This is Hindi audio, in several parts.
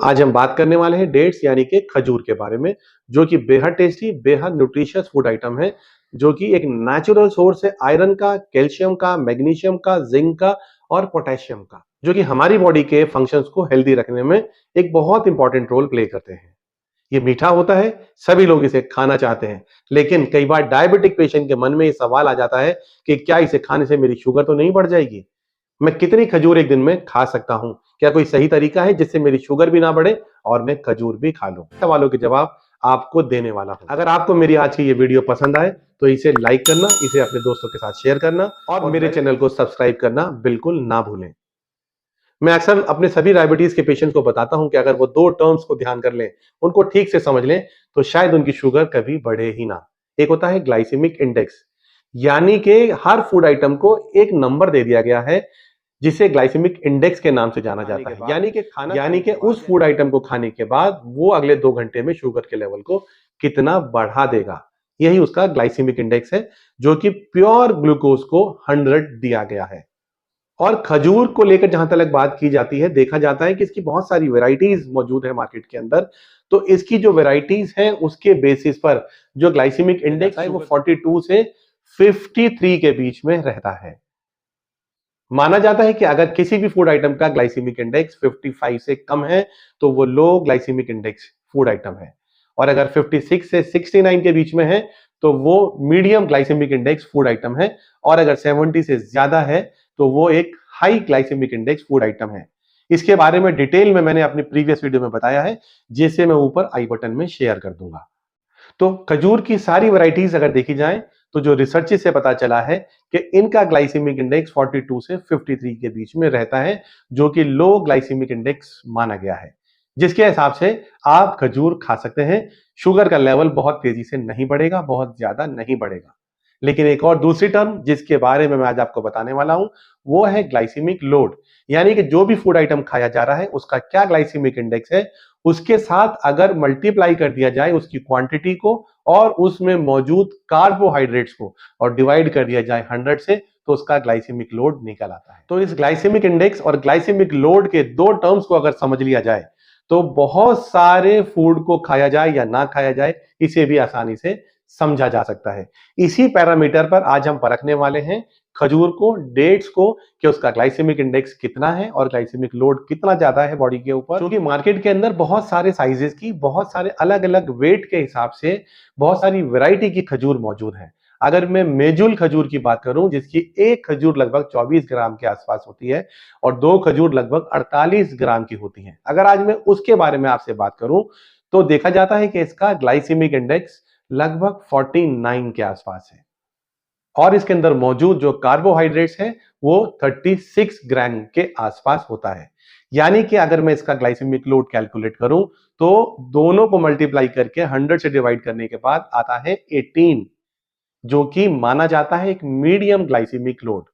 आज हम बात करने वाले हैं डेट्स यानी कि खजूर के बारे में, जो कि बेहद टेस्टी, बेहद न्यूट्रिशियस फूड आइटम है, जो कि एक नेचुरल सोर्स है आयरन का, कैल्शियम का, मैग्नीशियम का, जिंक का और पोटेशियम का, जो कि हमारी बॉडी के फंक्शंस को हेल्दी रखने में एक बहुत इंपॉर्टेंट रोल प्ले करते हैं। ये मीठा होता है, सभी लोग इसे खाना चाहते हैं, लेकिन कई बार डायबिटिक पेशेंट के मन में ये सवाल आ जाता है कि क्या इसे खाने से मेरी शुगर तो नहीं बढ़ जाएगी? मैं कितनी खजूर एक दिन में खा सकता हूं? क्या कोई सही तरीका है जिससे मेरी शुगर भी ना बढ़े और मैं खजूर भी खा लूं? सवालों के जवाब आपको देने वाला हूं। अगर आपको मेरी आज की ये वीडियो पसंद आए तो इसे लाइक करना, इसे अपने दोस्तों के साथ शेयर करना और मेरे चैनल को सब्सक्राइब करना बिल्कुल ना भूलें। मैं अक्सर अपने सभी डायबिटीज के पेशेंट को बताता हूं कि अगर वो दो टर्म्स को ध्यान कर लें, उनको ठीक से समझ लें, तो शायद उनकी शुगर कभी बढ़े ही ना। एक होता है ग्लाइसेमिक इंडेक्स, यानी कि हर फूड आइटम को एक नंबर दे दिया गया है जिसे ग्लाइसेमिक इंडेक्स के नाम से जाना जाता है, यानी कि उस फूड आइटम को खाने के बाद वो अगले 2 घंटे में शुगर के लेवल को कितना बढ़ा देगा। यही उसका ग्लाइसेमिक इंडेक्स है, जो कि प्योर ग्लूकोज को 100 दिया गया है। और खजूर को लेकर जहां तक बात की जाती है, देखा जाता है कि इसकी बहुत सारी वेराइटीज मौजूद है मार्केट के अंदर। तो इसकी जो वेराइटीज हैं उसके बेसिस पर जो ग्लाइसेमिक इंडेक्स है वो 42 से 53 के बीच में रहता है। माना जाता है कि अगर किसी भी फूड आइटम का ग्लाइसेमिक इंडेक्स 55 से कम है तो वो लो ग्लाइसेमिक इंडेक्स फूड आइटम है, और अगर 56 से 69 के बीच में है तो वो medium glycemic index food item है, और अगर 70 से ज्यादा है तो वो एक high glycemic index food item है। इसके बारे में डिटेल में मैंने अपनी प्रीवियस वीडियो में बताया है, जिसे मैं ऊपर आई बटन में शेयर कर दूंगा। तो खजूर की सारी वैरायटीज अगर देखी जाए तो जो रिसर्च से पता चला है कि इनका ग्लाइसेमिक इंडेक्स 42 से 53 के बीच में रहता है, जो कि लो ग्लाइसेमिक इंडेक्स माना गया है, जिसके हिसाब से आप खजूर खा सकते हैं। शुगर का लेवल बहुत तेजी से नहीं बढ़ेगा, बहुत ज्यादा नहीं बढ़ेगा। लेकिन एक और दूसरी टर्म जिसके बारे में मैं आज आपको बताने वाला हूं, वो है ग्लाइसेमिक लोड, यानी कि जो भी फूड आइटम खाया जा रहा है उसका क्या ग्लाइसेमिक इंडेक्स है, उसके साथ अगर मल्टीप्लाई कर दिया जाए उसकी क्वांटिटी को और उसमें मौजूद कार्बोहाइड्रेट्स को और डिवाइड कर दिया जाए 100 से, तो उसका ग्लाइसेमिक लोड निकल आता है। तो इस ग्लाइसेमिक इंडेक्स और ग्लाइसेमिक लोड के दो टर्म्स को अगर समझ लिया जाए तो बहुत सारे फूड को खाया जाए या ना खाया जाए, इसे भी आसानी से समझा जा सकता है। इसी पैरामीटर पर आज हम परखने वाले हैं खजूर को, डेट्स को, कि उसका ग्लाइसेमिक इंडेक्स कितना है और ग्लाइसेमिक लोड कितना ज्यादा है बॉडी के ऊपर। क्योंकि मार्केट के अंदर बहुत सारे साइजेस की, बहुत सारे अलग अलग वेट के हिसाब से बहुत सारी वैरायटी की खजूर मौजूद है। अगर मैं मेजुल खजूर की बात करूं, जिसकी एक खजूर लगभग 24 ग्राम के आसपास होती है और दो खजूर लगभग 48 ग्राम की होती हैं, अगर आज मैं उसके बारे में आपसे बात करूं तो देखा जाता है कि इसका ग्लाइसेमिक इंडेक्स लगभग 49 के आसपास है, और इसके अंदर मौजूद जो कार्बोहाइड्रेट्स हैं वो 36 ग्राम के आसपास होता है। यानी कि अगर मैं इसका ग्लाइसेमिक लोड कैलकुलेट करूं तो दोनों को मल्टीप्लाई करके 100 से डिवाइड करने के बाद आता है 18, जो कि माना जाता है एक medium glycemic load.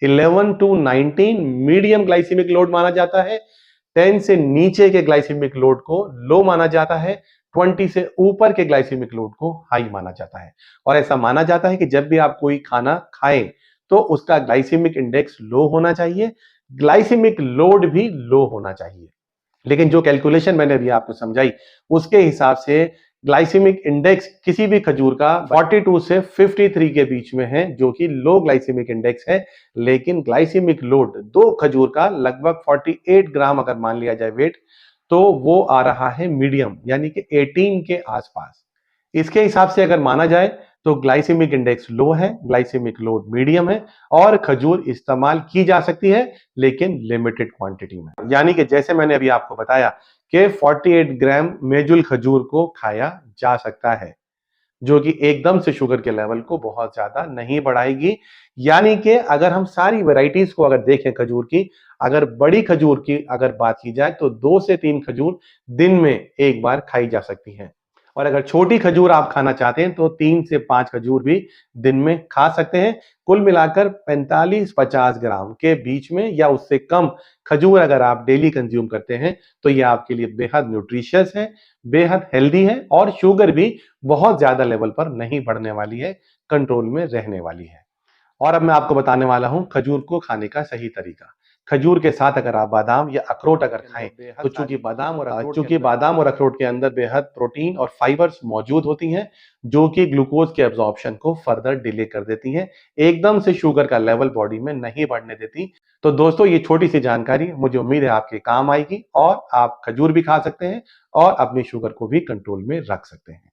11 to 19 medium glycemic load माना जाता है। 10 से नीचे के ग्लाइसेमिक लोड को लो माना जाता है। 20 से ऊपर के ग्लाइसेमिक लोड को हाई माना जाता है। और ऐसा माना जाता है कि जब भी आप कोई खाना खाएं तो उसका ग्लाइसेमिक इंडेक्स लो होना चाहिए, ग्लाइसेमिक लोड भी लो होना चाहिए। लेकिन जो कैलकुलेशन मैंने अभी आपको समझाई उसके हिसाब से ग्लाइसेमिक इंडेक्स किसी भी खजूर का 42 से 53 के बीच में है, जो कि लो ग्लाइसेमिक इंडेक्स है। लेकिन ग्लाइसेमिक लोड दो खजूर का लगभग 48 ग्राम अगर मान लिया जाए वेट, तो वो आ रहा है मीडियम, यानी कि 18 के आसपास। इसके हिसाब से अगर माना जाए तो ग्लाइसेमिक इंडेक्स लो है, ग्लाइसेमिक लोड मीडियम है, और खजूर इस्तेमाल की जा सकती है लेकिन लिमिटेड क्वांटिटी में। यानी कि जैसे मैंने अभी आपको बताया कि 48 ग्राम मेजुल खजूर को खाया जा सकता है, जो कि एकदम से शुगर के लेवल को बहुत ज्यादा नहीं बढ़ाएगी। यानी कि अगर हम सारी वैरायटीज को अगर देखें खजूर की, अगर बड़ी खजूर की अगर बात की जाए तो 2 से 3 खजूर दिन में एक बार खाई जा सकती हैं, और अगर छोटी खजूर आप खाना चाहते हैं तो 3 से 5 खजूर भी दिन में खा सकते हैं। कुल मिलाकर 45-50 ग्राम के बीच में या उससे कम खजूर अगर आप डेली कंज्यूम करते हैं तो यह आपके लिए बेहद न्यूट्रिशियस है, बेहद हेल्दी है, और शुगर भी बहुत ज्यादा लेवल पर नहीं बढ़ने वाली है, कंट्रोल में रहने वाली है। और अब मैं आपको बताने वाला हूं खजूर को खाने का सही तरीका। खजूर के साथ अगर आप बादाम या अखरोट अगर खाएं तो चूंकि बादाम और अखरोट के अंदर बेहद प्रोटीन और फाइबर्स मौजूद होती हैं जो कि ग्लूकोज के एब्जॉर्प्शन को फर्दर डिले कर देती हैं, एकदम से शुगर का लेवल बॉडी में नहीं बढ़ने देती। तो दोस्तों ये छोटी सी जानकारी मुझे उम्मीद है आपके काम आएगी और आप खजूर भी खा सकते हैं और अपनी शुगर को भी कंट्रोल में रख सकते हैं।